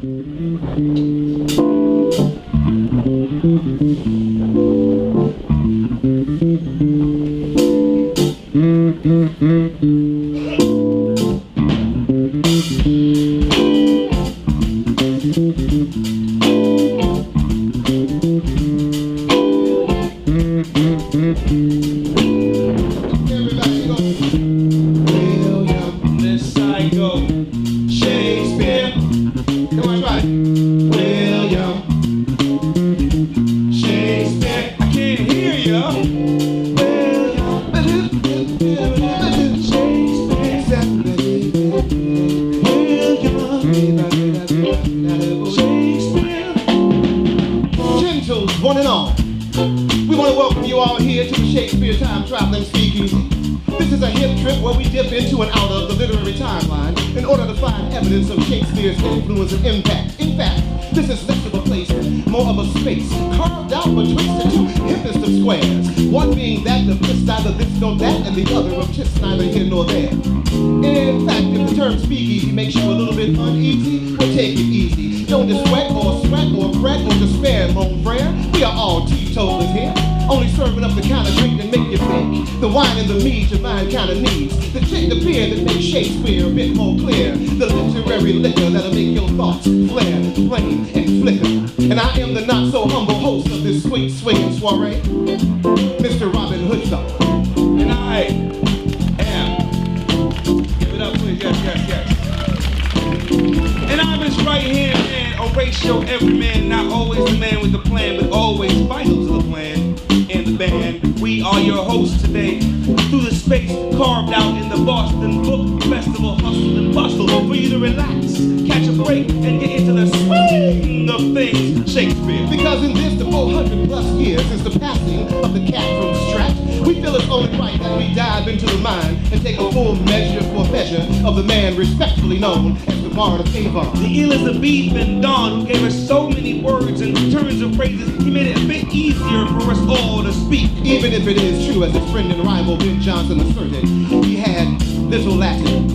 Everybody go. William, this side go. Shakespeare. Come on, try it. William Shakespeare. I can't hear you. William Shakespeare. Shakespeare. Gentles, one and all, we want to welcome you all here to the Shakespeare Time Traveling Speakeasy. This is a hip trip where we dip into and out of the literary timeline in order to find evidence of Shakespeare's influence and impact. In fact, this is less of a place, more of a space, carved out betwixt the two hippest of squares. One being that of just neither this nor that, and the other of just neither here nor there. In fact, if the term speakeasy makes you a little bit uneasy, well, take it easy. Don't just sweat or fret or despair, mon frere. We are all teetotalers here, only serving up the kind of drink that make you think. The wine and the mead your mind kind of needs. The beer that makes Shakespeare a bit more clear. The literary liquor that'll make your thoughts flare, flame, and flicker. And I am the not so humble host of this sweet swinging soiree, Mr. Robin Hoodstuff. And I am, give it up please, yes. And I'm his right hand man, a ratio every man, not always the man with the plan, but always vital to the plan and the band. We are your hosts today, through the space carved out in the Boston Book Festival, hustle and bustle, for you to relax, catch a break, and get into the swing of things, Shakespeare. Because in this, the 400 plus years since the passing of the cat from Strat, we feel it's only right that we dive into the mind and take a full measure for measure of the man respectfully known as the Bard of Avon. The Elizabethan Don, who gave us so many words and turns of phrases, he made it a bit easier for us all to speak. Even if it is true, as his friend and rival Ben Jonson asserted, he had little Latin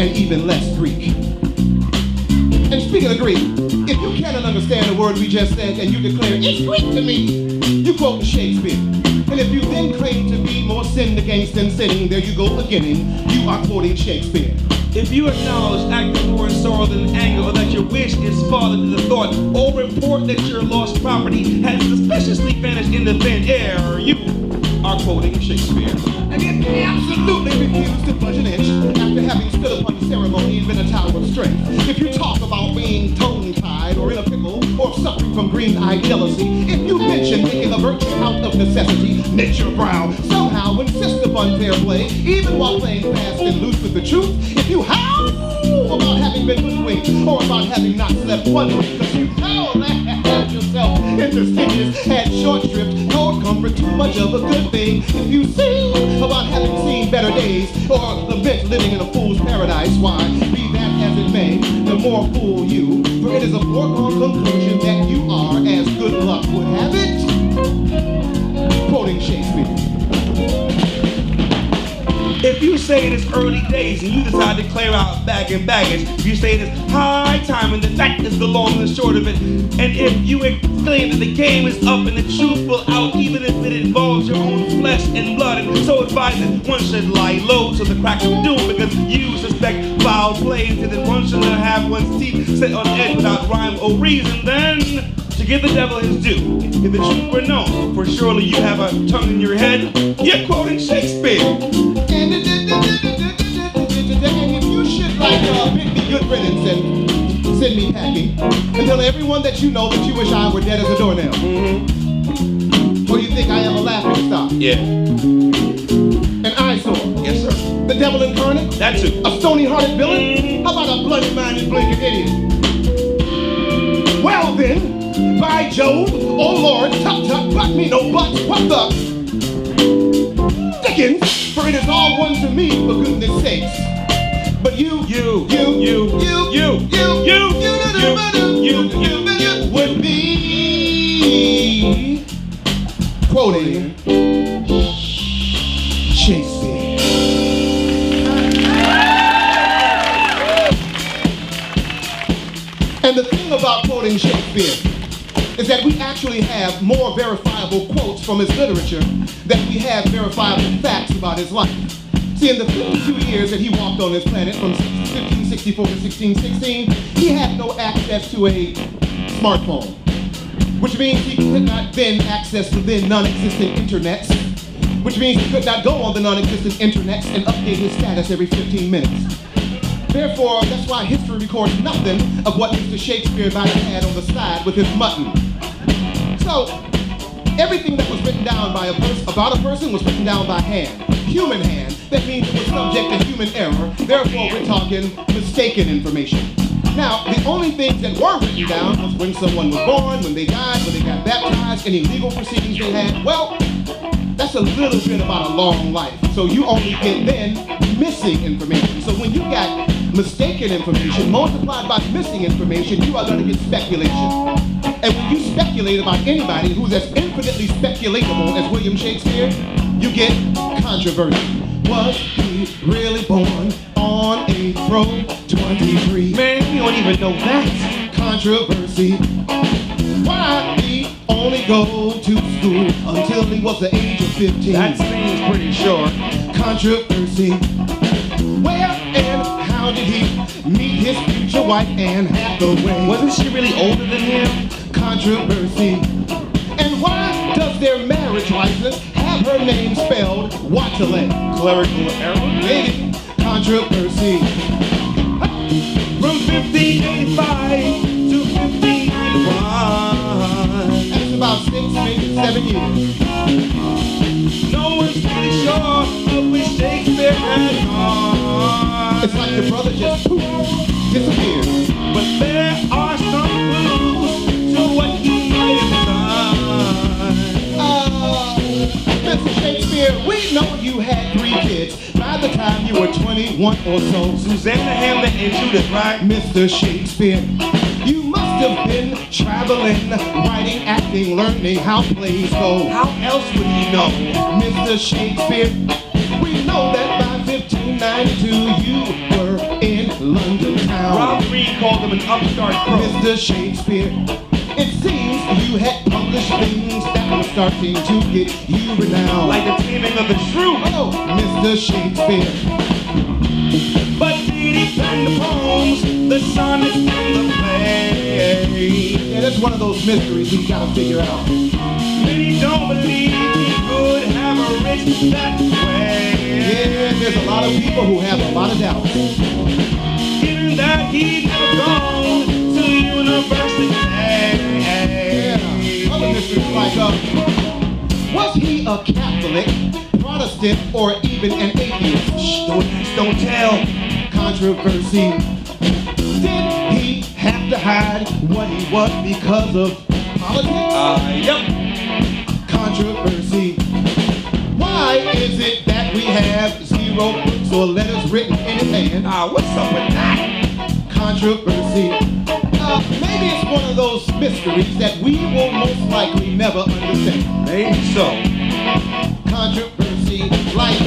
and even less Greek. And speaking of Greek, if you cannot understand the word we just said and you declare, it's Greek to me, you quote Shakespeare. And if you then claim to be more sinned against than sinning, there you go beginning, you are quoting Shakespeare. If you acknowledge acting more in sorrow than anger, or that your wish is farther than the thought, or report that your lost property has suspiciously vanished into thin air, you are quoting Shakespeare. And yet absolutely refuse to budge an inch after having stood upon the ceremony and been a tower of strength. If you talk about being tongue-tied or in a pickle or suffering from green-eyed jealousy, if you mention making a virtue out of necessity, knit your brow, somehow insist upon fair play, even while playing fast and loose with the truth, if you howl about having been hoodwinked or about having not slept one night, because you know that yourself into stitches, had short shrift, nor comfort too much of a good thing. If you sing about having seen better days or lament living in a fool's paradise, why, be that as it may, the more fool you, for it is a foregone conclusion that you are, as good luck would have it, quoting Shakespeare. If you say it is early days and you decide to clear out bag and baggage, if you say it is high time and that is the long and the short of it, and if you exclaim that the game is up and the truth will out, even if it involves your own flesh and blood, and so advise that one should lie low to the crack of doom because you suspect foul play, and that one should not have one's teeth set on edge without rhyme or reason, then to give the devil his due, if the truth were known, for surely you have a tongue in your head, you're quoting Shakespeare. And if you should like bid me good riddance and send me packing, and tell everyone that you know that you wish I were dead as a doornail. Or you think I am a laughing stock? Yeah. An eyesore? Yes, sir. The devil incarnate? That too. A stony-hearted villain? How about a bloody-minded blinking idiot? Well then, by Jove, oh Lord, tut, but me no buts, what the dickens? For it is all one to me, for goodness sakes. But you would be quoting Shakespeare. And the thing about quoting Shakespeare is that we actually have more verifiable quotes from his literature than we have verifiable facts about his life. See, in the 52 years that he walked on this planet from 1564 to 1616, he had no access to a smartphone, which means he could not then access the then non-existent internets, which means he could not go on the non-existent internets and update his status every 15 minutes. Therefore, that's why history records nothing of what Mr. Shakespeare might have had on the side with his mutton. So, everything that was written down by about a person was written down by hand, human hand. That means it was subject to human error. Therefore, we're talking mistaken information. Now, the only things that were written down was when someone was born, when they died, when they got baptized, any legal proceedings they had. Well, that's a little bit about a long life. So you only get then missing information. So when you got mistaken information multiplied by missing information, you are going to get speculation. And when you speculate about anybody who's as infinitely speculatable as William Shakespeare, you get controversy. Was he really born on April 23? Man, we don't even know that. Controversy. Why he only go to school until he was the age of 15? That seems pretty short. Controversy. Where and how did he meet his future wife Anne Hathaway? Wasn't she really older than him? Controversy. And why does their marriage license have her name spelled Watley? Clerical error? Maybe. Controversy. From 1585 to 1591. That's about 6, maybe 7 years. No one's really sure of which Shakespeare had gone. It's like the brother just poof, disappeared. But there are some clues to what he might have done. Mr. Shakespeare, we know you had 3 kids by the time you were 21 or so. Susanna, Hamlet, and Judith, right? Mr. Shakespeare, you must have been traveling, writing, acting, learning how plays go. How else would he know? Mr. Shakespeare, we know that by 1592 you were in London town. Rob Reed called him an upstart crook. Mr. Shakespeare, it seems you had published things that were starting to get you renowned. Like the taming of the shrew. Oh, Mr. Shakespeare. But did he pen the poems, the sonnets, and the plays? Yeah, that's one of those mysteries we gotta figure out. Many don't believe he could have a rich that way. Yeah, there's a lot of people who have a lot of doubts. Given that he'd never gone to university. Yeah, other mysteries like, was he a Catholic, Protestant, or even an atheist? Shh, don't tell. Controversy. Did he have to hide what he was because of politics? Yep. Controversy. Why is it that we have 0 books or letters written in his hand? What's up with that? Controversy. Maybe it's one of those mysteries that we will most likely never understand. Maybe so. Controversy. Like,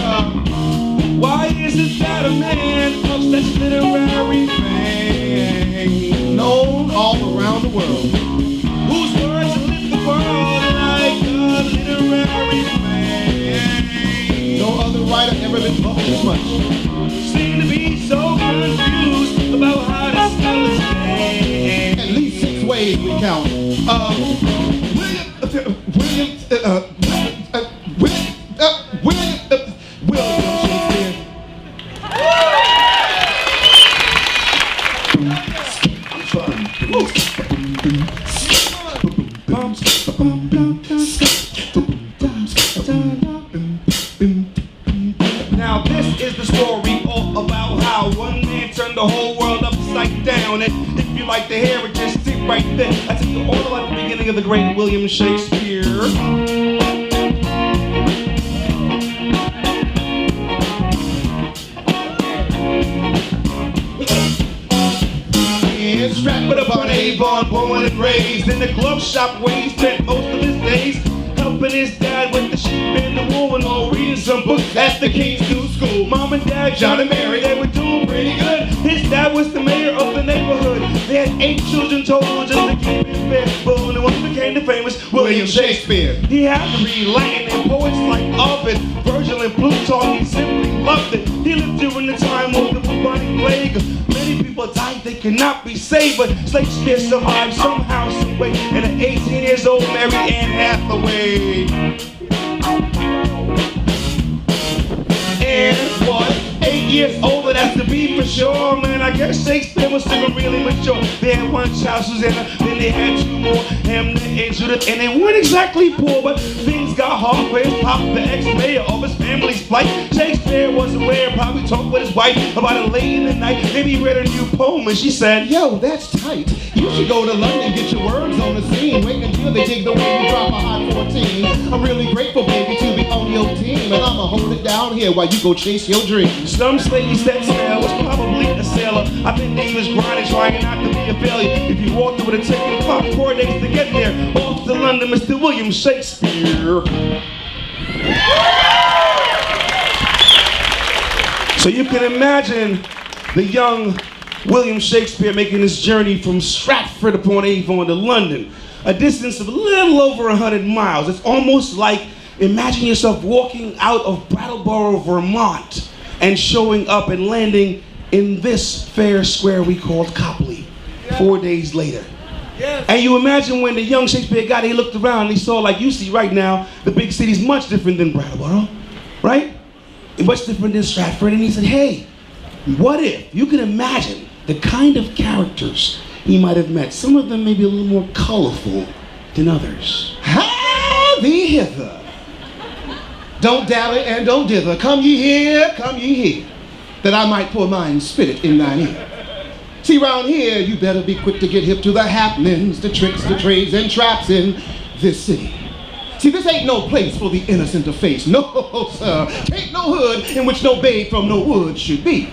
why is it that a man of such literary fame, known all around the world, whose words lift the world like a literary flame, no other writer ever been published as much, seem to be so confused about how to spell his name? at least 6 ways we count. William Shakespeare. Now this is the story all about how one man turned the whole world upside down. And if you like to hear it, just sit right there. I tell you all about the beginning of the great William Shakespeare. Strapped with a bun, Avon, born and raised in the glove shop where he spent most of his days, helping his dad with the sheep and the wool and all, reading some books at the King's New School. Mom and Dad, John and Mary, they were doing pretty good. His dad was the mayor of the neighborhood. They had 8 children total just to keep it fair. But when the one became the famous William Shakespeare, he had to read Latin and poets like Ovid, Virgil and Plutarch. He simply loved it. He lived during the time of the bubonic plague. Many people died, they cannot be saved, but Shakespeare survived somehow, some way. And at 18 years old, Mary Ann Hathaway. And was 8 years older, that's to be for sure. Man, I guess Shakespeare was still really mature. They had one child, Susanna, then they had 2 more, Hamlet and Judith, and they weren't exactly poor, but things got hard for his pop, the ex-mayor of his family's plight. Shakespeare was aware, probably talked with his wife about it late in the night. Maybe he read a new poem and she said, yo, that's tight. You should go to London, get your words on the scene. Wait until they dig the way you drop a hot 14. I'm really grateful, baby, to be on your team, and I'ma hold it down here while you go chase your dreams. Some say he set sail, was probably a sailor. I think he was grinding, trying not to be a failure. If you walked, it would have taken about 4 days to get there. Off to London, Mr. William Shakespeare. So you can imagine the young William Shakespeare making this journey from Stratford-upon-Avon to London, a distance of a little over 100 miles. It's almost like, imagine yourself walking out of Brattleboro, Vermont, and showing up and landing in this fair square we called Copley 4 days later. Yes. And you imagine when the young Shakespeare got here, he looked around and he saw, like you see right now, the big city's much different than Brattleboro, right? Much different than Stratford. And he said, hey, what if you can imagine the kind of characters he might have met? Some of them may be a little more colorful than others. Hi thee hither. Don't dally and don't dither. Come ye here, that I might pour mine spirit in thine ear. See, round here, you better be quick to get hip to the happenings, the tricks, the trades, and traps in this city. See, this ain't no place for the innocent to face. No, sir. Ain't no hood in which no babe from no wood should be.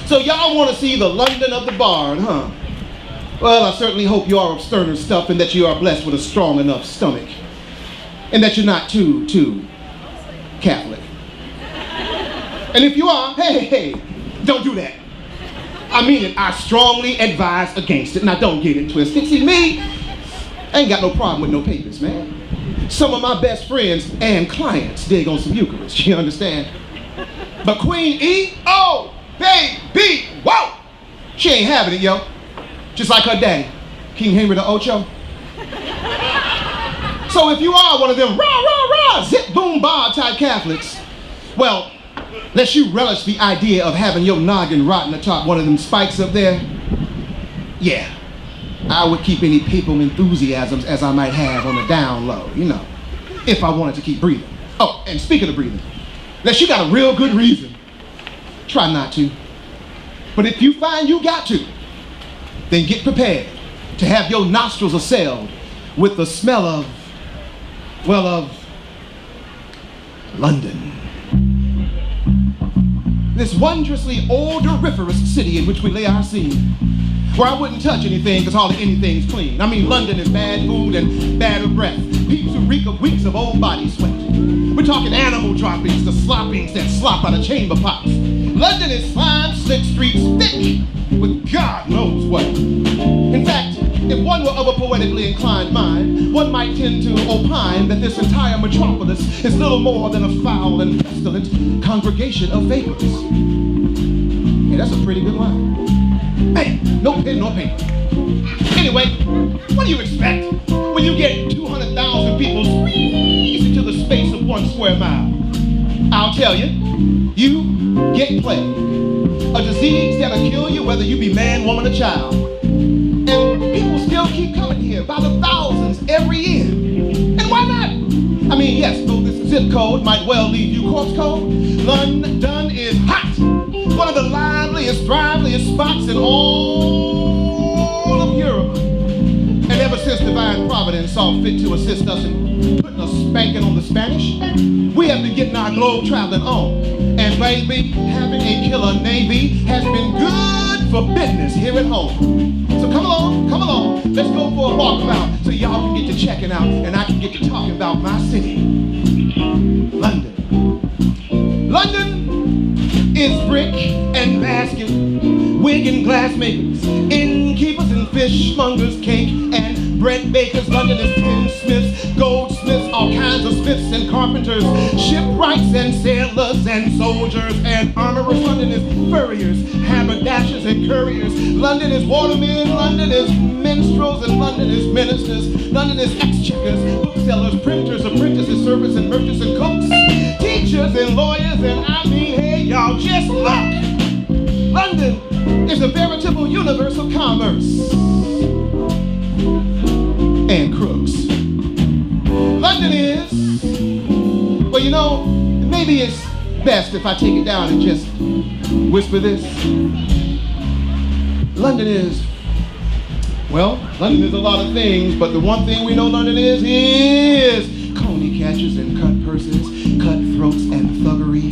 So y'all want to see the London of the barn, huh? Well, I certainly hope you are of sterner stuff and that you are blessed with a strong enough stomach. And that you're not too Catholic. And if you are, hey, don't do that. I mean it, I strongly advise against it. Now don't get it twisted. See, me, I ain't got no problem with no papers, man. Some of my best friends and clients dig on some Eucharist, you understand? But Queen E, oh, baby, whoa! She ain't having it, yo. Just like her daddy, King Henry the Ocho. So if you are one of them rah, zip, boom, bar type Catholics, well, lest you relish the idea of having your noggin rotting atop one of them spikes up there, yeah, I would keep any papal enthusiasms as I might have on the down low, you know, if I wanted to keep breathing. Oh, and speaking of breathing, unless you got a real good reason, try not to. But if you find you got to, then get prepared to have your nostrils assailed with the smell of, well, of London. This wondrously odoriferous city in which we lay our scene, where I wouldn't touch anything because hardly anything's clean. I mean, London is bad food and bad of breath. Peeps who reek of weeks of old body sweat. We're talking animal droppings, the sloppings that slop out of chamber pots. London is slime, slick streets, thick with God knows what. In fact, if one were of a poetically inclined mind, one might tend to opine that this entire metropolis is little more than a foul and pestilent congregation of vapors. Hey, that's a pretty good line. Hey, no pen, no paper. Anyway, what do you expect when you get 200,000 people squeezed into the space of 1 square mile? I'll tell you, you get plague. A disease that'll kill you whether you be man, woman, or child. And people still keep coming here by the thousands every year. And why not? I mean, yes, though this zip code might well leave you corpse cold, London is hot. One of the liveliest, thriveliest spots in all of Europe. And ever since divine providence saw fit to assist us in putting a spanking on the Spanish, we have been getting our globe traveling on. And baby, having a killer navy has been good for business here at home. So come along, let's go for a walk around so y'all can get to checking out and I can get to talking about my city, London. London is brick and basket, wig and glass makers, innkeepers and fishmongers, cake and bread bakers. London is tinsmiths, goldsmiths, all kinds of smiths and carpenters, shipwrights and sailors and soldiers and armorers. London is furriers, haberdashers and couriers. London is watermen, London is minstrels, and London is ministers. London is exchequers, booksellers, printers, apprentices, servants and merchants and cooks, teachers and lawyers, and I mean, hey y'all, just look! London is a veritable universe of commerce and crooks. London is, well, you know, maybe it's best if I take it down and just whisper this. London is, well, London is a lot of things, but the one thing we know London is coney catchers and cut purses, cutthroats and thuggery,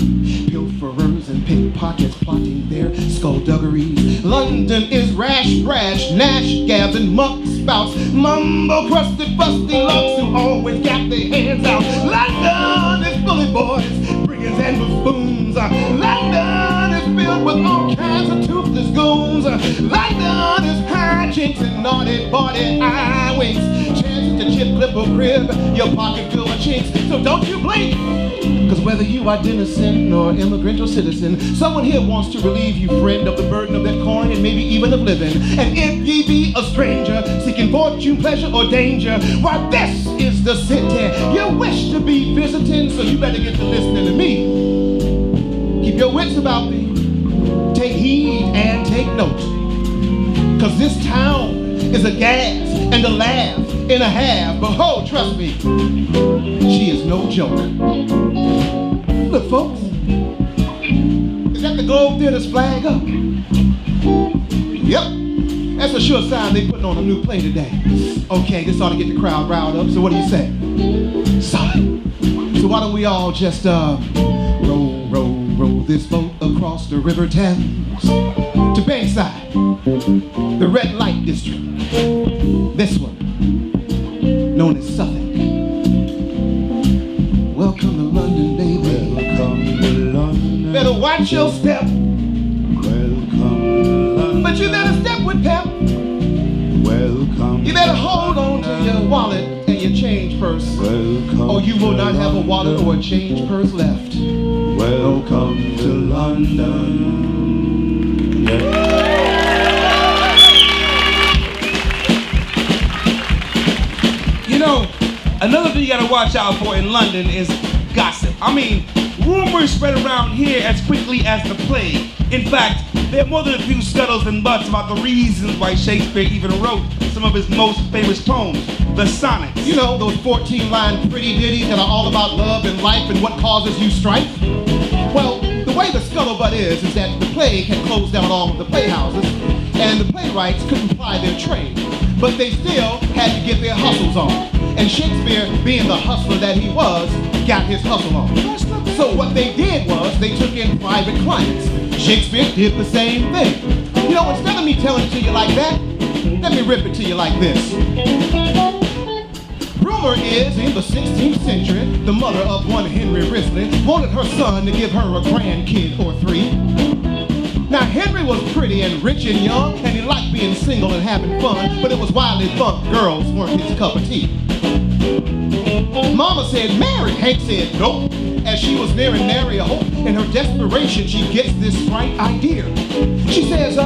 pilferers and pickpockets plotting their skullduggeries. London is rash, brash, nash, gabs and muck spouts, mumble crusted, busty lumps who always got their hands out. London is bully boys, brigands and buffoons. London is filled with all kinds of toothless goons. London is hijinks and naughty body eye winks, chances to chip, clip or crib your pocket filled with chinks. So don't you blink, cause whether you are denizen or immigrant or citizen, someone here wants to relieve you, friend, of the burden of that coin and maybe even of living. And if ye be a stranger, seeking fortune, pleasure, or danger, why this is the city you wish to be visiting. So you better get to listening to me. Keep your wits about thee, take heed and take note, cause this town is a gas and a laugh and a half. But ho, trust me, she is no joke. Look, folks, is that the Globe Theater's flag up? Yep, that's a sure sign they putting on a new play today. Okay, this ought to get the crowd riled up, so what do you say? Solid. So why don't we all just row this boat across the River Thames to Bankside, the red light district, this one known as Suffolk. Welcome to London, baby. Welcome to London. Better watch your step. Welcome to London. But you better step with pep. Welcome. You better hold on to your wallet and your change purse, Welcome. or you will not have a wallet or a change purse left. Welcome to London. Yeah. You know, another thing you gotta watch out for in London is gossip. I mean, rumors spread around here as quickly as the plague. In fact, there are more than a few scuttles and butts about the reasons why Shakespeare even wrote some of his most famous poems, the sonnets. You know, those 14-line pretty ditties that are all about love and life and what causes you strife? Well, the way the scuttlebutt is that the plague had closed down all of the playhouses, and the playwrights couldn't ply their trade, but they still had to get their hustles on. And Shakespeare, being the hustler that he was, got his hustle on. So what they did was they took in private clients. Shakespeare did the same thing. You know, instead of me telling it to you like that, let me rip it to you like this. Rumor is, in the 16th century, the mother of one Henry Risley wanted her son to give her a grandkid or three. Now, Henry was pretty and rich and young, and he liked being single and having fun, but it was widely thought girls weren't his cup of tea. Mama said, marry. Hank said, nope. As she was nearing nary a hope, in her desperation, she gets this bright idea. She says,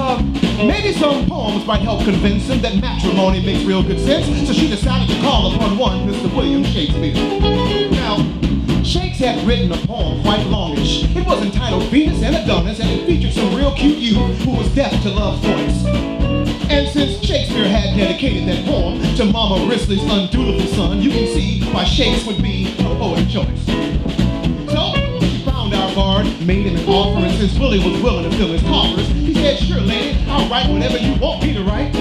maybe some poems might help convince him that matrimony makes real good sense, so she decided to call upon one Mr. William Shakespeare. Now, Shakes had written a poem quite longish. It was entitled Venus and Adonis, and it featured some real cute youth who was deaf to love's voice. And since Shakespeare had dedicated that poem to Mama Risley's undutiful son, you can see why Shakes would be a poet of choice. So, she found our bard, made him an offer, and since Willie was willing to fill his coffers, he said, sure lady, I'll write whatever you want me to write.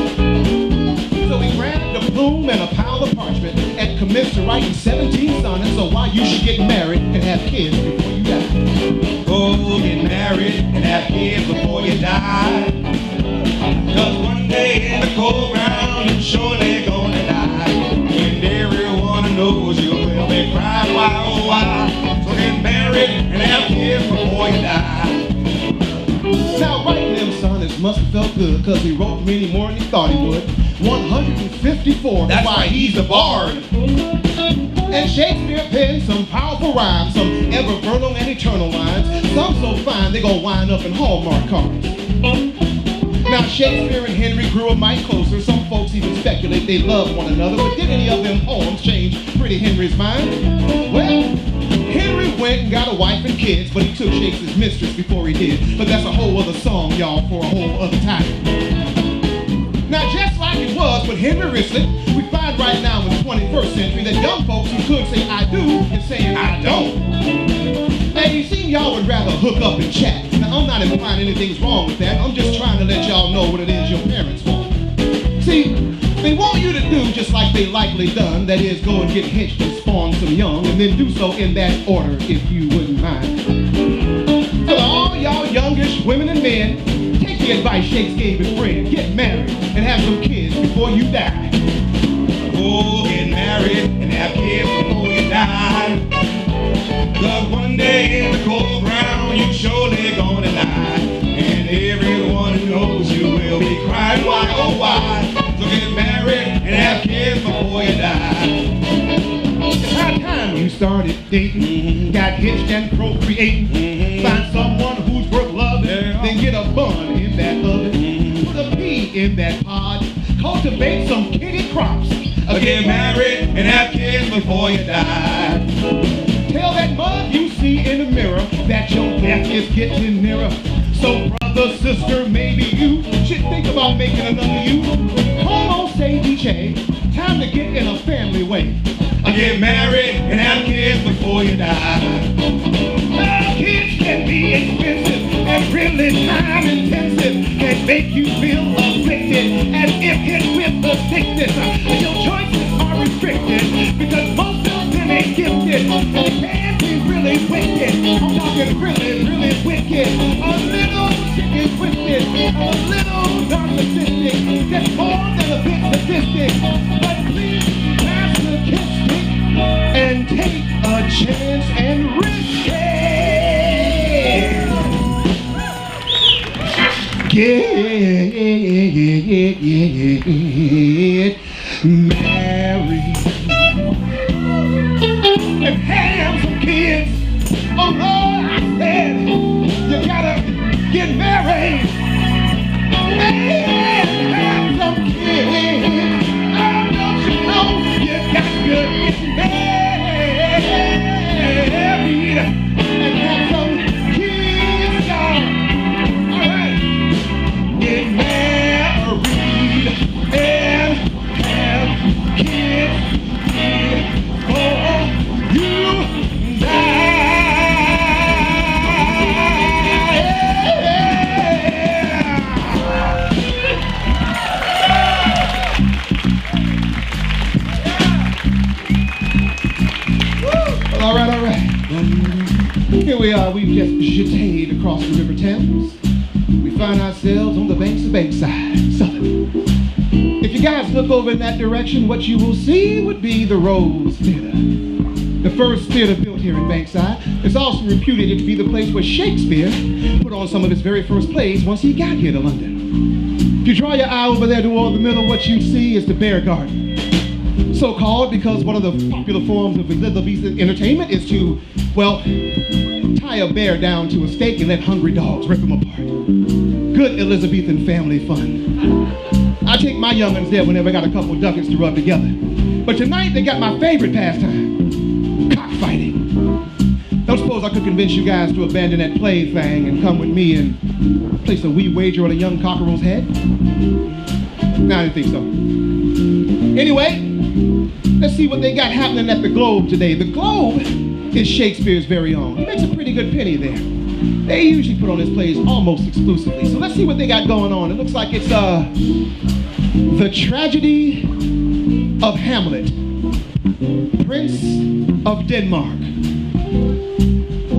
So he grabbed a plume and a pile of parchment and commenced to writing 17 sonnets on why you should get married and have kids before you die. Oh, get married and have kids before you die. Cause one day in the cold ground you're surely gonna die. And everyone knows you will be crying why, oh why. So get married and have kids before you die. Now writing them, son, is must have felt good, cause he wrote many more than he thought he would. 154, That's why he's the bard. And Shakespeare penned some powerful rhymes, some ever-vernal and eternal lines. Some so fine they gonna wind up in Hallmark cards. Now Shakespeare and Henry grew a mite closer. Some folks even speculate they loved one another, but did any of them poems change pretty Henry's mind? Well, Henry went and got a wife and kids, but he took Shakespeare's mistress before he did. But that's a whole other song, y'all, for a whole other time. Now, just like it was with Henry Risley, we find right now in the 21st century that young folks who could say I do is saying I don't. Now, you see, y'all would rather hook up and chat. Now, I'm not implying anything's wrong with that. I'm just trying to let y'all know what it is your parents want. See, they want you to do just like they likely done, that is, go and get hitched and spawn some young, and then do so in that order, if you wouldn't mind. So to all y'all youngish women and men, take the advice Shakes gave his friend. Get married and have some kids before you die. Oh, get married and have kids before you die. Cause one day in the cold ground you surely gonna die. And everyone who knows you will be crying, why, oh why? So get married and have kids before you die. It's high time you started dating, got hitched and procreating. Find someone who's worth loving, then get a bun in that oven. Put a pea in that pod, cultivate some kitty crops. Get married and have kids before you die. Tell that mug you see in the mirror that your death is getting nearer. So brother, sister, maybe you should think about making another you. Como say DJ, time to get in a family way. Get married and have kids before you die. Now kids can be expensive and really time intensive. Can make you feel afflicted as if hit with a sickness. Your choices are restricted because most of them ain't gifted. They can be really wicked. I'm talking really, really wicked. A little sick and twisted, a little narcissistic, just more than a bit sadistic. But please pass the kiss stick and take a chance and risk it. Get married and have some kids. Oh Lord, I said you gotta get married and have some kids. Oh, don't you know you got to get married and have some kids, y'all. All right, get married and have kids before you die. All right. Here we are. We've just jetted across the River Thames. We find ourselves on the banks of Bankside, Southern. If you guys look over in that direction, what you will see would be the Rose Theater. The first theater built here in Bankside. It's also reputed to be the place where Shakespeare put on some of his very first plays once he got here to London. If you draw your eye over there toward the middle, what you see is the Bear Garden. So called because one of the popular forms of Elizabethan entertainment is to, well, tie a bear down to a stake and let hungry dogs rip him apart. Good Elizabethan family fun. I take my young'uns there whenever I got a couple of ducats to rub together. But tonight they got my favorite pastime, cockfighting. Don't suppose I could convince you guys to abandon that plaything and come with me and place a wee wager on a young cockerel's head? No, I didn't think so. Anyway, let's see what they got happening at the Globe today. The Globe is Shakespeare's very own. He makes a pretty good penny there. They usually put on his plays almost exclusively. So let's see what they got going on. It looks like it's The Tragedy of Hamlet, Prince of Denmark.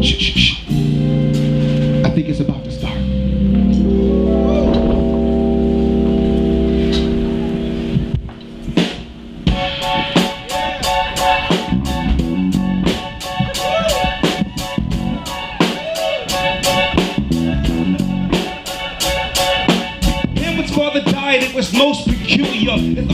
Shh. I think it's about to start.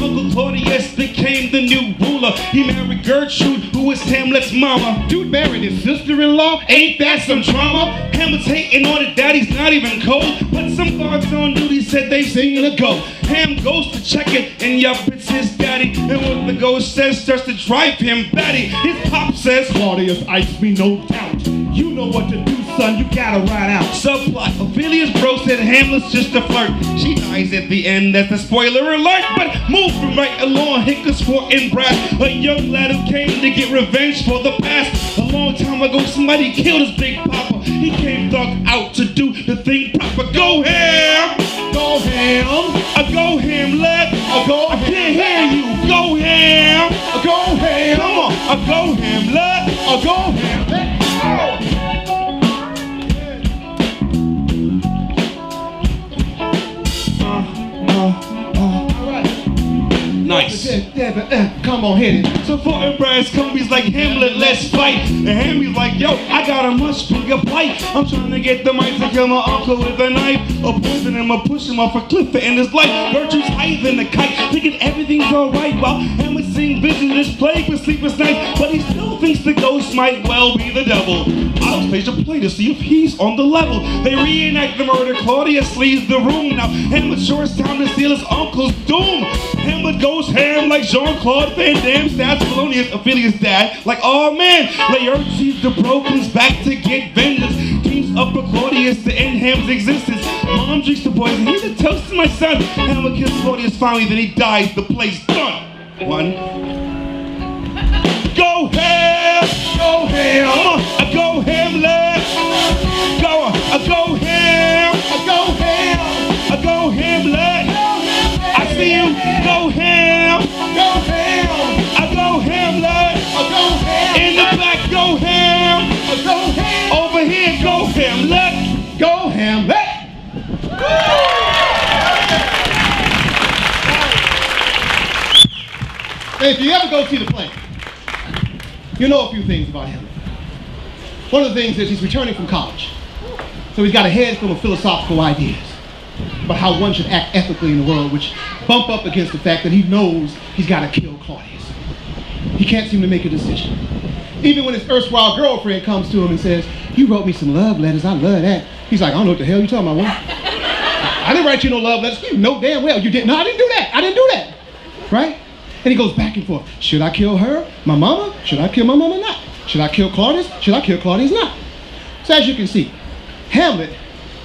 Uncle Claudius became the new ruler. He married Gertrude, who was Hamlet's mama. Dude married his sister-in-law? Ain't that some drama? Hamlet's hating on it, daddy's not even cold. But some guards on duty said they've seen a ghost. Ham goes to check it, and yup, it's his daddy. And what the ghost says starts to drive him batty. His pop says, Claudius iced me, no doubt. You know what to do, son, you gotta ride out. Subplot, Ophelia's bro said Hamlet's just a flirt. She dies at the end, that's a spoiler alert. But moving right along, Hiccups for in brass. A young lad who came to get revenge for the past. A long time ago, somebody killed his big papa. He came thug out to do the thing proper. Go ham! Go ham! Go ham, let! Go I can't hear you! Go ham! Go ham! Come on! Go ham, let! Go ham! Nice. Come on, hit it. So for embarrassed companies like Hamlet, let's fight. And Hamlet's like, yo, I got a much bigger plight. I'm trying to get the mic to kill my uncle with a knife. Or poison him or push him off a cliff to end his life. Gertrude's higher than the kite, thinking everything's alright. While Hamlet's seeing visions of this plague with sleepless nights. But he still thinks the ghost might well be the devil. I'll stage a play to see if he's on the level. They reenact the murder. Claudius leaves the room. Now Hamlet sure it's time to steal his uncle's doom. Hamlet goes ham like Jean-Claude Van Damme. Stabs Polonius, Ophelia's dad. Like, oh man, Laertes the bro comes back to get vengeance. Teams up for Claudius to end Ham's existence. Mom drinks the poison. Here's a toast to my son. Hamlet kills Claudius finally, then he dies. The play's done. One. Go ham! Go ham! Come on, go ham, lad! Go ham! Go ham! Go ham, lad! I see you! Go ham! Go ham! Go ham, lad! Go ham! In the back, go ham! Go ham! Over here, go ham, lad! Go ham, let! If you ever go see the play, you know a few things about him. One of the things is he's returning from college. So he's got a head full of philosophical ideas about how one should act ethically in the world, which bump up against the fact that he knows he's got to kill Claudius. He can't seem to make a decision. Even when his erstwhile girlfriend comes to him and says, you wrote me some love letters, I love that. He's like, I don't know what the hell you're talking about, woman. I didn't write you no love letters. You know damn well you didn't. No, I didn't do that. I didn't do that. Right? And he goes back and forth. Should I kill her, my mama? Should I kill my mama or not? Should I kill Claudius? Should I kill Claudius not? So as you can see, Hamlet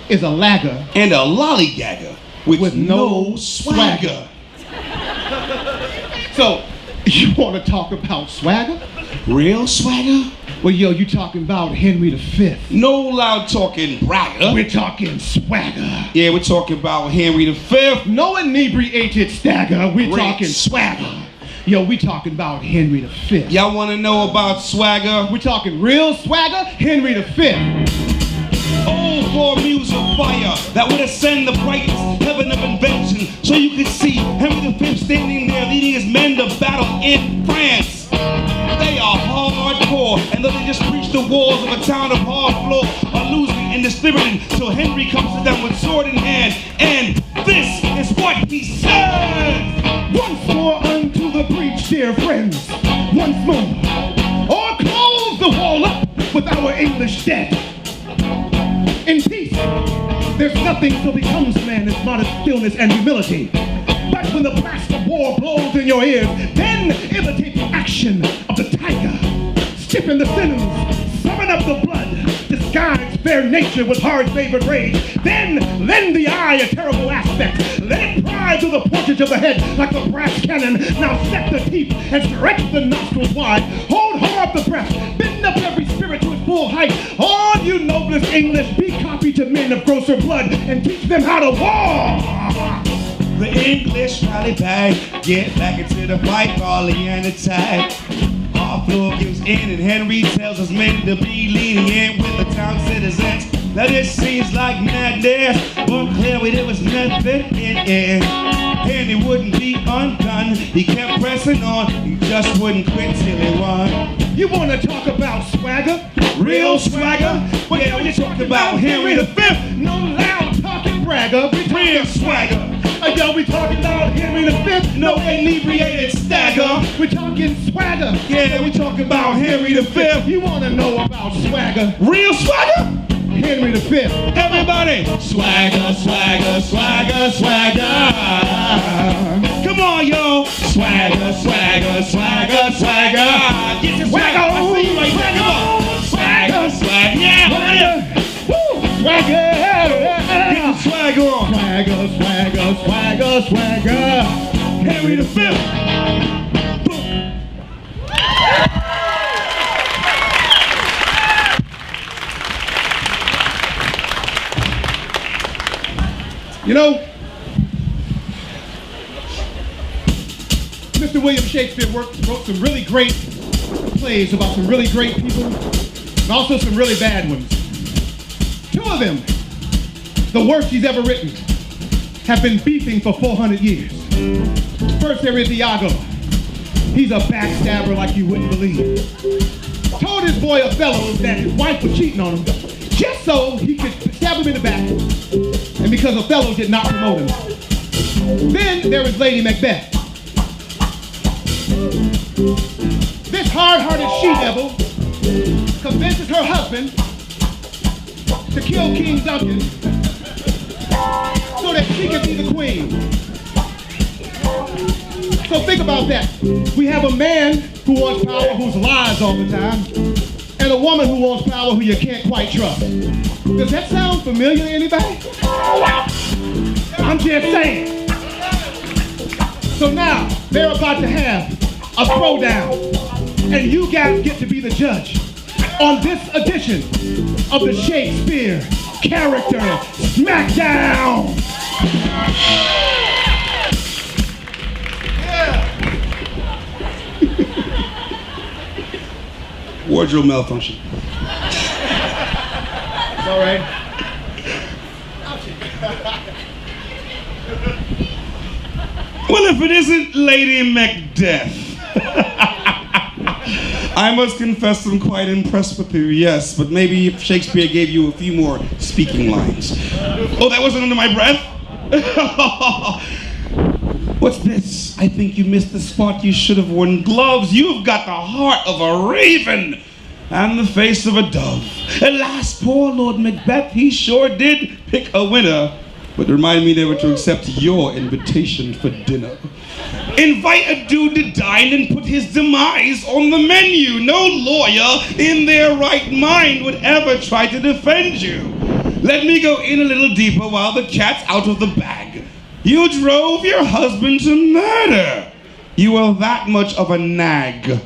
is a lagger and a lollygagger with no swagger. So, you want to talk about swagger? Real swagger? Well, yo, you talking about Henry V. No loud talking bragger. We're talking swagger. Yeah, we're talking about Henry V. No inebriated stagger. We're Rich. talking swagger. Yo, we talking about Henry V. Y'all want to know about swagger? We're talking real swagger, Henry V. Oh, for a muse of fire that would ascend the brightest heaven of invention, so you could see Henry V standing there leading his men to battle in France. They are hardcore, and though they just breached the walls of a town of hard floor, are losing and dispirited till Henry comes to them with sword in hand, and this is what he says. Once more unto the breach, dear friends. Once more, or close the wall up with our English dead. In peace, there's nothing so becomes man as modest stillness and humility. But when the blast of war blows in your ears, then imitate the action of the tiger. Stiffen the sinews, summon up the blood, disguise fair nature with hard-favored rage. Then lend the eye a terrible aspect. Let it pry through the portage of the head like a brass cannon. Now set the teeth and stretch the nostrils wide. Hold hard the breath, bend up every spirit to its full height. All you noblest English, be copy to men of grosser blood and teach them how to war. The English rally back, get back into the fight, rally and attack. Our floor gives in and Henry tells his men to be lenient with the town citizens. Now this seems like madness, but clearly there was nothing in it. Henry wouldn't be undone, he kept pressing on, he just wouldn't quit till he won. You wanna talk about swagger? Real swagger? Well, yeah, we're talking about Henry V. No loud talking bragger, Real swagger. Yo, we talking about Henry V, no inebriated stagger. We talking swagger. Yeah, we talking about Henry V. You wanna know about swagger? Real swagger? Henry V. Everybody. Swagger, swagger, swagger, swagger. Come on, yo. Swagger, swagger, swagger, swagger. Get your Swagger, swagger. I see you right there. Come on. swagger, Swag. Yeah, swagger. Woo, swagger. get your swag on. Swagger, swagger, swagger, swagger. Henry V. You know, Mr. William Shakespeare wrote some really great plays about some really great people, and also some really bad ones. Two of them, the worst he's ever written, have been beefing for 400 years. First, there is Iago. He's a backstabber like you wouldn't believe. Told his boy Othello that his wife was cheating on him, just so he could stab him in the back, and because Othello did not promote him. Then there is Lady Macbeth. This hard-hearted she-devil convinces her husband to kill King Duncan so that she can be the queen. So think about that. We have a man who wants power, who's lies all the time, and a woman who wants power who you can't quite trust. Does that sound familiar to anybody? I'm just saying. So now, they're about to have a throwdown, and you guys get to be the judge on this edition of the Shakespeare Character Smackdown. Wardrobe malfunction. It's all right. Well, if it isn't Lady Macbeth. I must confess I'm quite impressed with you, yes, but maybe if Shakespeare gave you a few more speaking lines. Oh, that wasn't under my breath? What's this? I think you missed the spot. You should have worn gloves. You've got the heart of a raven and the face of a dove. Alas, poor Lord Macbeth, he sure did pick a winner, but remind me never to accept your invitation for dinner. Invite a dude to dine and put his demise on the menu. No lawyer in their right mind would ever try to defend you. Let me go in a little deeper while the cat's out of the bag. You drove your husband to murder. You are that much of a nag.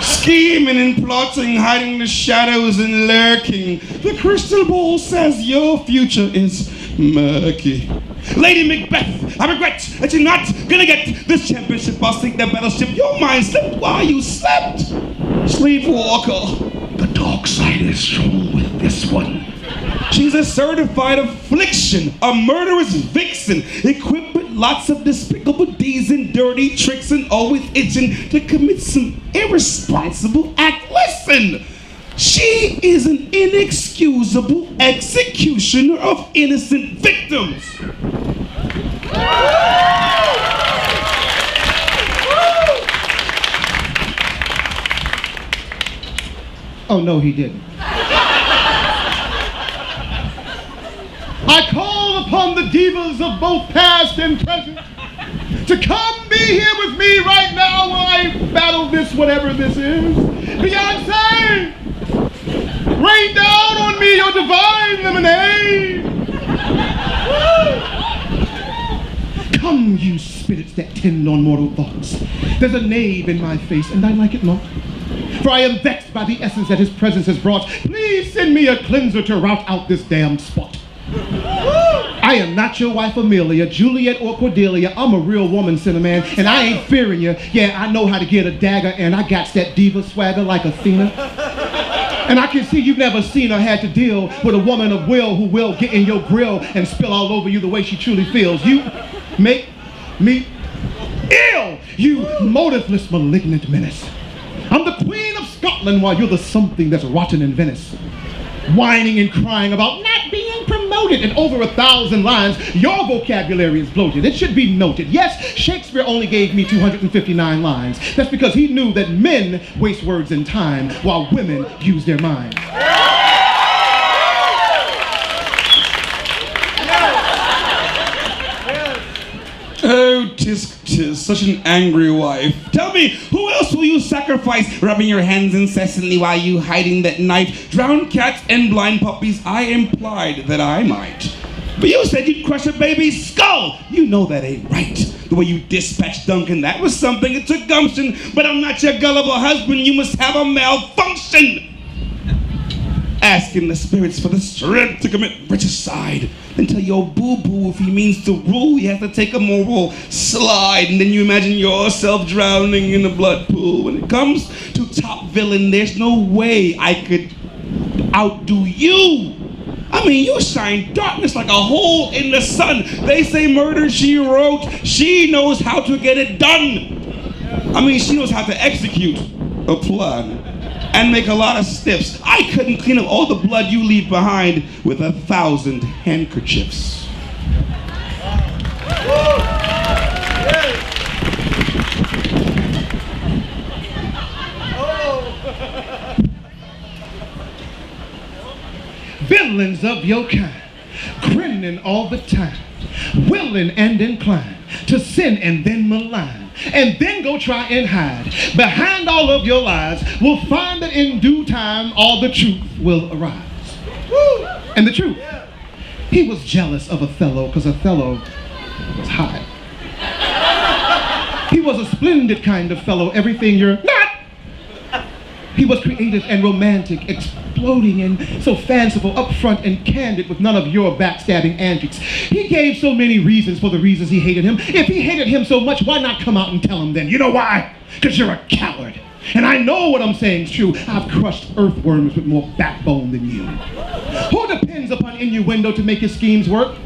Scheming and plotting, hiding the shadows and lurking. The crystal ball says your future is murky. Lady Macbeth, I regret that you're not gonna get this championship. I'll sink that battleship. Your mind slipped while you slept. Sleepwalker. The dark side is strong with this one. She's a certified affliction, a murderous vixen, equipped with lots of despicable deeds and dirty tricks and always itching to commit some irresponsible act. Listen! She is an inexcusable executioner of innocent victims. Oh, no, he didn't. I call upon the divas of both past and present to come be here with me right now while I battle this, whatever this is. Beyonce! Rain down on me your divine lemonade! Come, you spirits that tend on mortal thoughts. There's a knave in my face, and I like it not. For I am vexed by the essence that his presence has brought. Please send me a cleanser to rout out this damned spot. I am not your wife Amelia, Juliet or Cordelia. I'm a real woman, Cinnamon, and I ain't fearing you. Yeah, I know how to get a dagger, and I got that diva swagger like Athena. And I can see you've never seen or had to deal with a woman of will who will get in your grill and spill all over you the way she truly feels. You make me ill, you motiveless, malignant menace. I'm the Queen of Scotland while you're the something that's rotten in Venice. Whining and crying about not being promoted noted in over 1,000 lines, your vocabulary is bloated. It should be noted. Yes, Shakespeare only gave me 259 lines. That's because he knew that men waste words and time while women use their minds. Oh, tis such an angry wife. Tell me, who else will you sacrifice, rubbing your hands incessantly while you hiding that knife? Drowned cats and blind puppies, I implied that I might. But you said you'd crush a baby's skull. You know that ain't right. The way you dispatched Duncan, that was something. It took gumption, but I'm not your gullible husband. You must have a malfunction. Asking the spirits for the strength to commit regicide. Then tell your boo-boo if he means to rule, you have to take a moral slide. And then you imagine yourself drowning in a blood pool. When it comes to top villain, there's no way I could outdo you. I mean, you shine darkness like a hole in the sun. They say murder, she wrote. She knows how to get it done. I mean, she knows how to execute a plan and make a lot of stiffs. I couldn't clean up all the blood you leave behind with 1,000 handkerchiefs. Villains of your kind, grinning all the time, willing and inclined to sin and then malign, and then go try and hide behind all of your lies, will find that in due time all the truth will arise. Woo! And the truth, he was jealous of Othello because Othello was hot. He was a splendid kind of fellow, everything you're not. He was creative and romantic, exploding and so fanciful, upfront and candid with none of your backstabbing antics. He gave so many reasons for the reasons he hated him. If he hated him so much, why not come out and tell him then? You know why? Because you're a coward. And I know what I'm saying is true. I've crushed earthworms with more backbone than you. Who depends upon innuendo to make his schemes work?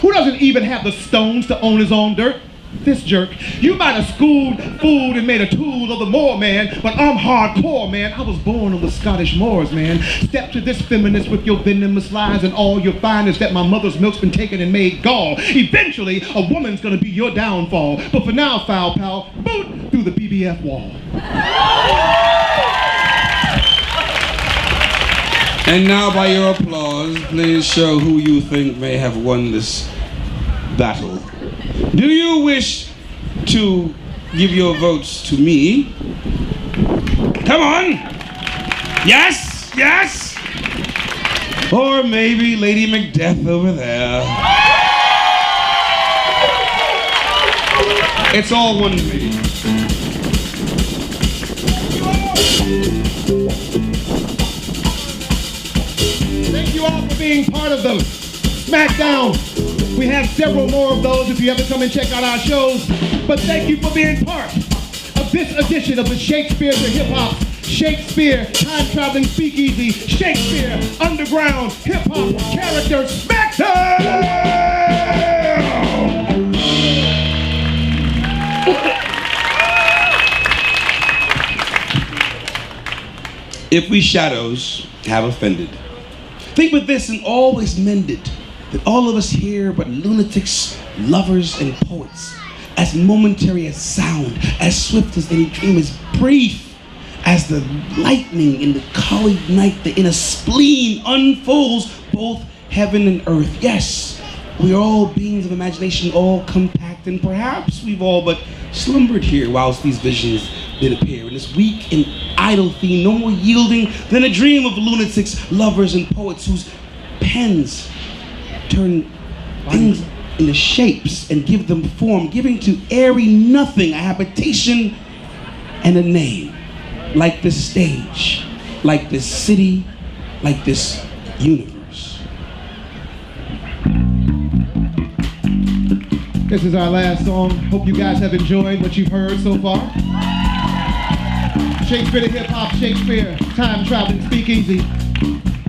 Who doesn't even have the stones to own his own dirt? This jerk. You might have schooled, fooled, and made a tool of the Moor, man, but I'm hardcore, man. I was born on the Scottish moors, man. Step to this feminist with your venomous lies, and all you'll find is that my mother's milk's been taken and made gall. Eventually, a woman's gonna be your downfall. But for now, foul pal, boot through the BBF wall. And now, by your applause, please show who you think may have won this battle. Do you wish to give your votes to me? Come on! Yes! Yes! Or maybe Lady Macbeth over there. It's all one to me. Thank you all for being part of the SmackDown. We have several more of those if you ever come and check out our shows. But thank you for being part of this edition of the Shakespeare to HipHop, Shakespeare time-traveling speakeasy, Shakespeare underground hip-hop character SmackDown! If we shadows have offended, think with this and always mend it, that all of us here but lunatics, lovers, and poets, as momentary as sound, as swift as any dream, as brief as the lightning in the collied night, that in a spleen unfolds both heaven and earth. Yes, we are all beings of imagination, all compact, and perhaps we've all but slumbered here whilst these visions did appear. In this weak and idle theme, no more yielding than a dream of lunatics, lovers, and poets whose pens turn things into shapes and give them form, giving to airy nothing a habitation and a name, like this stage, like this city, like this universe. This is our last song. Hope you guys have enjoyed what you've heard so far. Shakespeare to hip-hop, Shakespeare, time-traveling speakeasy.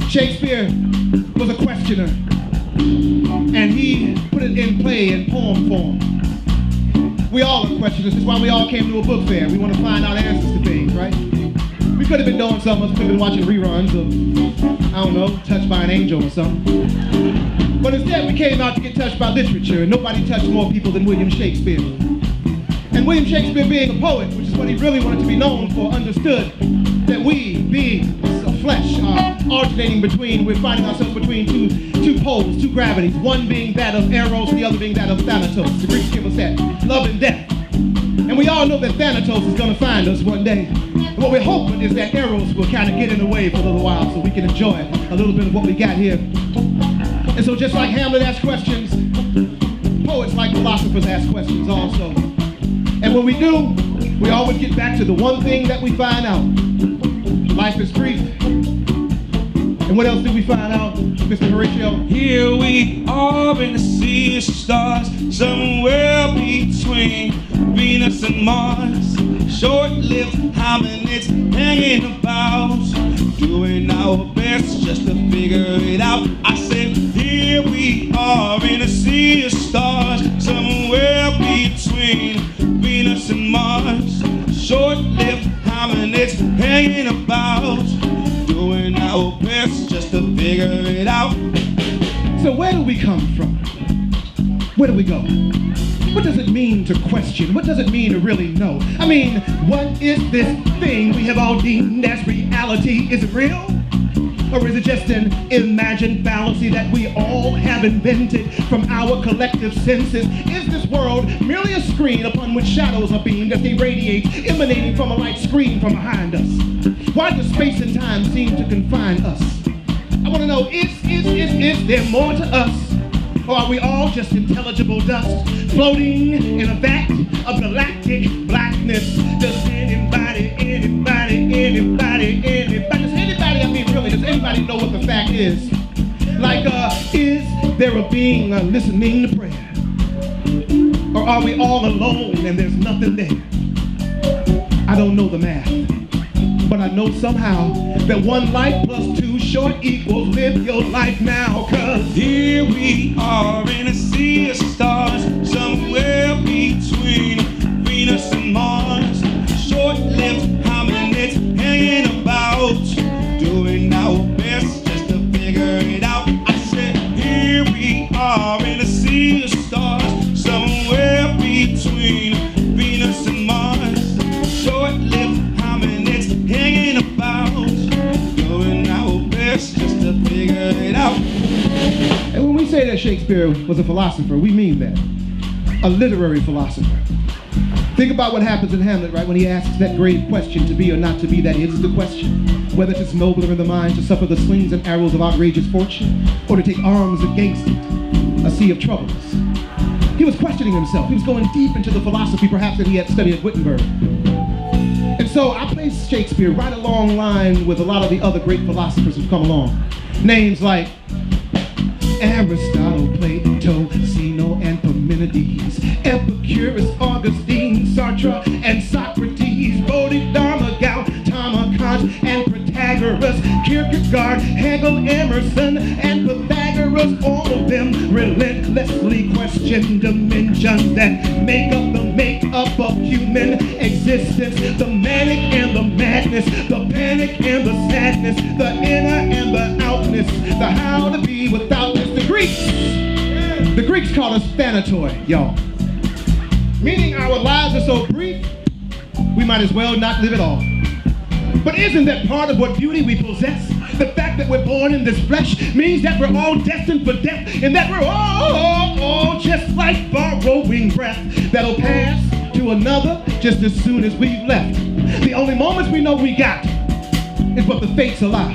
Shakespeare was a questioner, and he put it in play in poem form. We all are questioners. This is why we all came to a book fair. We want to find out answers to things, right? We could have been doing something else. We could have been watching reruns of I don't know, touched by an angel or something. But instead we came out to get touched by literature, and nobody touched more people than William Shakespeare. And William Shakespeare, being a poet, which is what he really wanted to be known for, understood that we, beings of flesh, are alternating between, we're finding ourselves between two poles, two gravities, one being that of Eros, the other being that of Thanatos. The Greeks give us that, love and death. And we all know that Thanatos is going to find us one day. And what we're hoping is that Eros will kind of get in the way for a little while so we can enjoy a little bit of what we got here. And so just like Hamlet asked questions, poets like philosophers ask questions also. And when we do, we always get back to the one thing that we find out. Life is brief. And what else did we find out, Mr. Horatio? Here we are in the sea of stars, somewhere between Venus and Mars. Short-lived hominids hanging about, doing our best just to figure it out. I said, here we are in a sea of stars, somewhere between Venus and Mars. Short-lived hominids hanging about, doing our best just to figure it out. So where do we come from? Where do we go? What does it mean to question? What does it mean to really know? I mean, what is this thing we have all deemed as reality? Is it real? Or is it just an imagined fallacy that we all have invented from our collective senses? Is this world merely a screen upon which shadows are beamed as they radiate, emanating from a light screen from behind us? Why does space and time seem to confine us? I want to know, is there more to us? Or are we all just intelligible dust, floating in a vat of galactic blackness? Does anybody, I mean really, does anybody know what the fact is? Like, is there a being listening to prayer? Or are we all alone and there's nothing there? I don't know the math, but I know somehow that one life plus two short equals live your life now, cause here we are in a sea of stars, somewhere between Venus and Mars. Short-lived hominids hanging about, doing our best just to figure it out. I said, here we are in a sea of stars, somewhere between Venus and Mars. Short-lived hominids hanging about, doing our best just to figure it out. And when we say that Shakespeare was a philosopher, we mean that. A literary philosopher. Think about what happens in Hamlet, right? When he asks that grave question, to be or not to be, that is the question. Whether it's nobler in the mind to suffer the slings and arrows of outrageous fortune, or to take arms against it, a sea of troubles. He was questioning himself. He was going deep into the philosophy, perhaps, that he had studied at Wittenberg. And so I place Shakespeare right along line with a lot of the other great philosophers who've come along. Names like Aristotle, Plato, Zeno, and Parmenides, Epicurus, Augustine, Sartre, and Socrates, Bodhidharma, Gautama, Kant, and Protagoras, Kierkegaard, Hegel, Emerson, and Pythagoras. All of them relentlessly question dimensions that make up the makeup of human existence. The manic and the madness, the panic and the sadness, the inner and the outness, the how to be without this. The Greeks call us thanatoi, y'all. Meaning our lives are so brief, we might as well not live at all. But isn't that part of what beauty we possess? The fact that we're born in this flesh means that we're all destined for death, and that we're all just like borrowing breath that'll pass to another just as soon as we've left. The only moments we know we got is what the fates allow.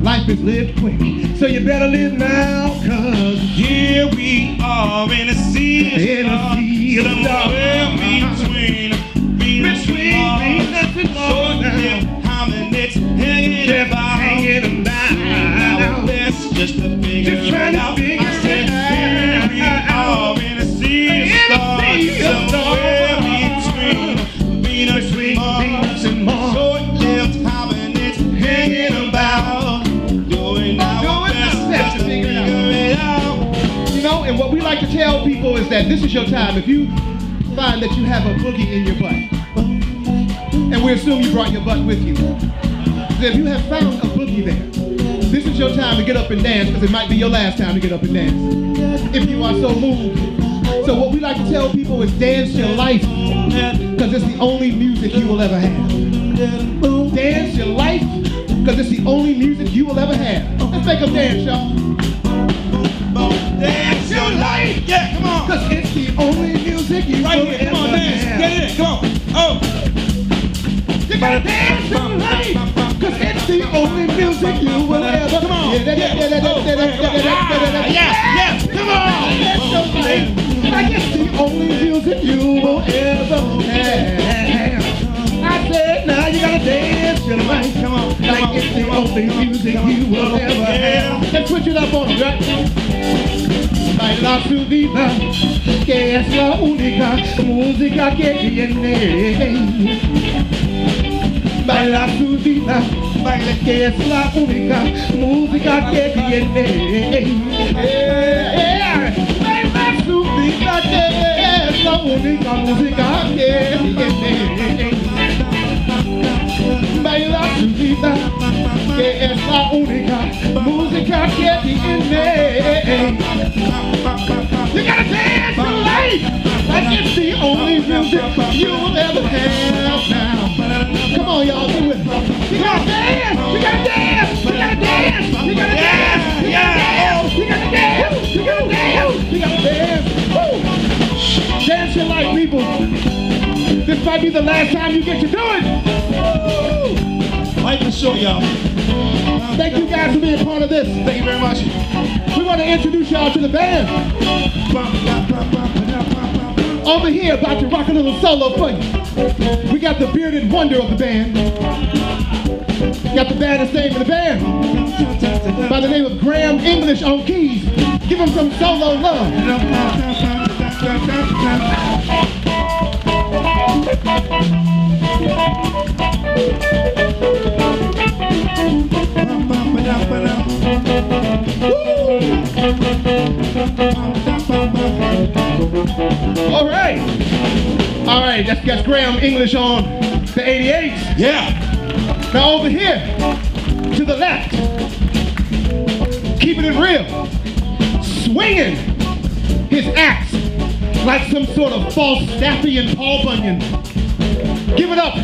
Life is lived quick, so you better live now, cause here we are in a sea of stars, somewhere between Venus and Mars. Short-lived hominids hanging about, our best just to figure it out. I said, here we are in a sea of stars, somewhere between Venus and Mars. Short-lived hominids hanging about, doing our best just to figure it out. You know, and what we like to tell people is that this is your time. If you find that you have a boogie in your butt, and we assume you brought your butt with you, if you have found a boogie there, This is your time to get up and dance, because it might be your last time to get up and dance, if you are so moved. So what we like to tell people is dance your life, because it's the only music you will ever have. Dance your life, because it's the only music you will ever have. Let's make them dance, y'all. Dance your life. Yeah, come on. Because it's the only music you Right will here, ever come on, dance. have. Get it in, come on. Oh. You gotta dance your life, because it's the only music you will ever. Come on. Yeah, Come on. Dance your life, like it's the only music you will ever have. I said, now you gotta dance your life, Come on. like it's the only music you will ever have. Let's switch it up on them, right? Baila su vida, que es la única música que tiene. Baila su vida, que es la única música que tiene. Baila su vida, que es la única música que tiene. Baila su vida, que es la única música que tiene. You gotta dance your life like it's the only music you will ever have now. Come on, y'all, do it. You gotta dance, you gotta dance, you gotta dance, you gotta dance, you gotta dance, you gotta dance, you gotta dance, you gotta dance. Woo. Dance your life, people. This might be the last time you get to do it. Woo. Life is short, y'all. Thank you guys for being part of this. Thank you very much. We want to introduce y'all to the band. Over here, about to rock a little solo for you. We got the bearded wonder of the band. Got the baddest name in the band, by the name of Graham English on keys. Give him some solo love. All right, that's Graham English on the 88s. Yeah. Now over here, to the left, keeping it real, swinging his axe like some sort of Falstaffian Paul Bunyan. Give it up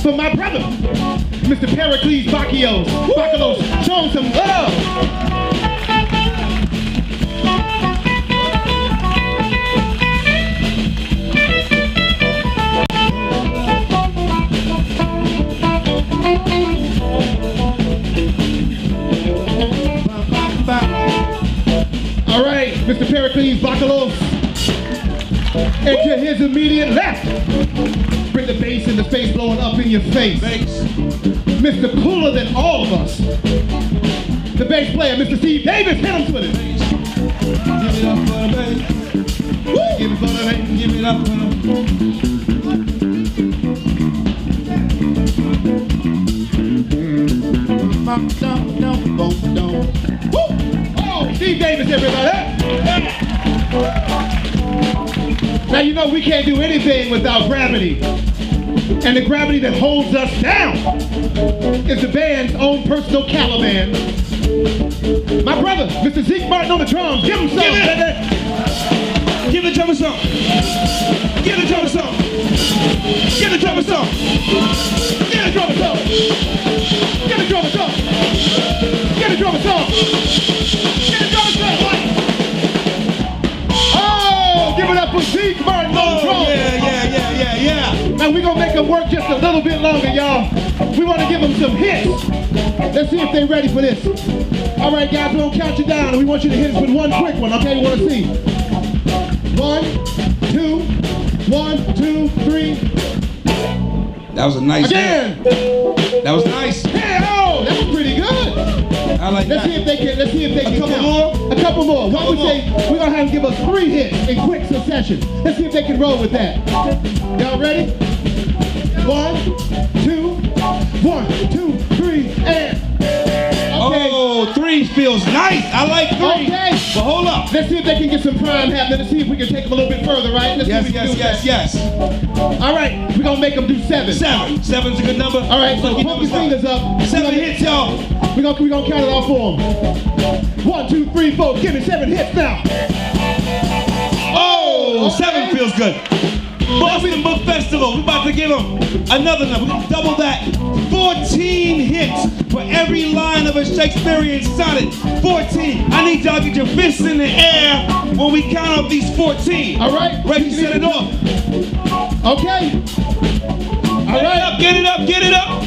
for my brother, Mr. Pericles Bacchios. Show him some love. All right, Mr. Pericles Bacchios. And to his immediate left, bring the bass and the space blowing up in your face. Bass. Mr. Cooler than all of us, the bass player, Mr. Steve Davis. Hit him with it. Give it up for the bass. Give it for the bass. Give it up for the Woo! Oh, Steve Davis, everybody. Now you know we can't do anything without gravity. And the gravity that holds us down is the band's own personal Caliban. My brother, Mr. Zeke Martin on the drums. Give him some. Give the drummer some. Give the drummer some. Give the drummer some. Give the drummer some. Give the drummer some. Give the drummer some. Give the drummer some. Oh, give it up for Zeke Martin on the drums. Yeah. Now we're gonna make them work just a little bit longer, y'all. We want to give them some hits. Let's see if they're ready for this. All right, guys, we're gonna count you down, and we want you to hit us with one quick one, okay? We want to see. 1, 2, 1, 2, 3. That was a nice Again. hit. That was nice. Hey, oh, that was pretty good. I like Let's that. see if they can. Let's see if they can. A couple count. more? A couple more. What Couple we say? We're gonna have them give us 3 hits in quick succession. Let's see if they can roll with that. Y'all ready? 1, 2, 1, 2, 3, and. Okay. Oh, 3 feels nice. I like 3. Okay. But hold up. Let's see if they can get some prime happening. Let's see if we can take them a little bit further, right? Let's see if we can do that. Yes. All right, we're gonna make them do 7. 7. 7's a good number. All right, so Lucky pump your number fingers up. 7 hits, y'all. We're gonna count it off for them. 1, 2, 3, 4. Give me 7 hits now. Oh, Okay. 7 feels good. Boston Book Festival, we're about to give them another number. We're gonna double that. 14 hits for every line of a Shakespearean sonnet. 14. I need y'all to get your fists in the air when we count off these 14. All right. Ready to set it off. Okay. All right. Get it up, get it up.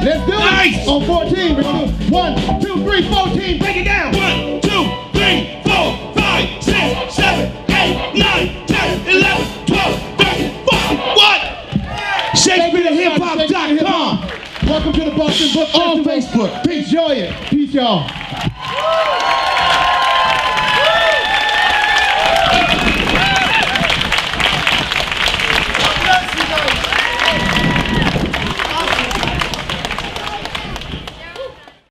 Let's do it. Nice. On 14. We're gonna do 1, 2, 3, 14. Break it down. 1, 2, 3, 4, 5, 6, 7, 8, 9, 10, 11, 12, 13, 14. What? ShakespeareHipHop.com. Welcome to the Boston Book Festival. On Facebook. Enjoy it. Peace, y'all.